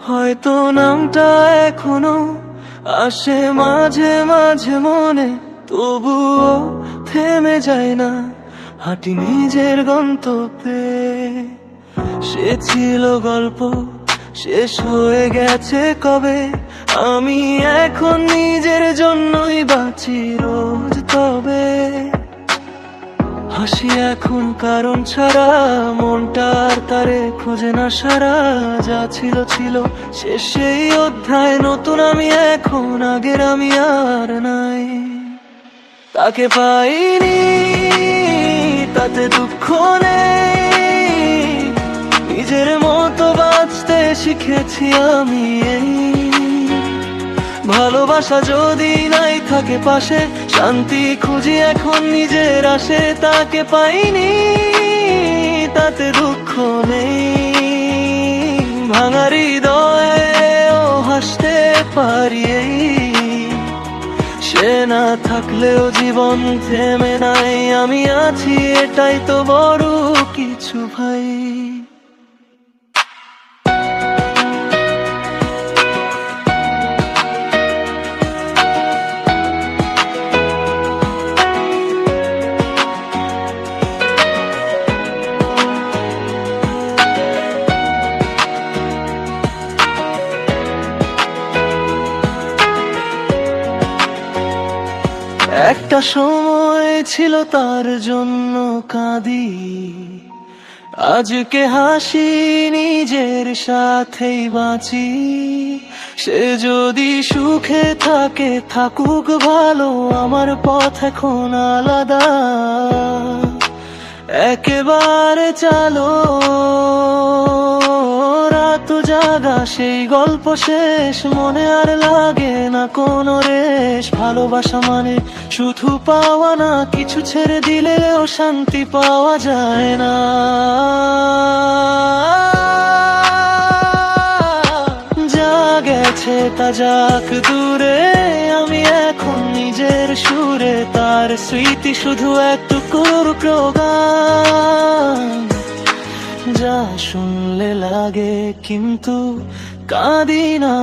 হয়তো নামটা এখনো আসে মাঝে মাঝে মনে, তবুও থেমে যায় না হাঁটি নিজের গন্তব্যে। সে ছিল গল্প, শেষ হয়ে গেছে কবে। আমি এখন নিজের জন্যই বাঁচি রোজ তবে। হাসি এখন কারণ ছাড়া, মনটার তারে খোঁজে না সারা। যা ছিল ছিল শেষ সেই অধ্যায়, নতুন আমি এখন, আগের আমি আর নাই। তাকে পাইনি তাতে দুঃখ নেই, নিজের মতো বাঁচতে শিখেছি আমি। এই ভালোবাসা যদি নাই থাকে পাশে, শান্তি খুঁজি এখন নিজের আসে। তাকে পাইনি তাতে দুঃখ নেই, ভাঙা হৃদয়েও হাসতে পারি। এই সে না থাকলেও জীবন থেমে নাই, আমি আছি এটাই তো বড় কিছু ভাই। একটা সময় ছিল তার জন্য কাঁদি, আজকে হাসি নিজের সাথেই বাঁচি। সে যদি সুখে থাকে থাকুক ভালো, আমার পথ এখন আলাদা। একেবারে চালো রাত জাগা, সেই গল্প শেষ, মনে আর লাগে না কোনো রেশ। ভালোবাসা মানে শুধু পাওয়া না, কিছু ছেড়ে দিলেও শান্তি পাওয়া যায় না। যা গেছে তা যাক দূরে, আমি এখন নিজের সুরে। তার স্মৃতি শুধু একটুকরো গান, যা শুনলে লাগে কিন্তু কাঁদি না।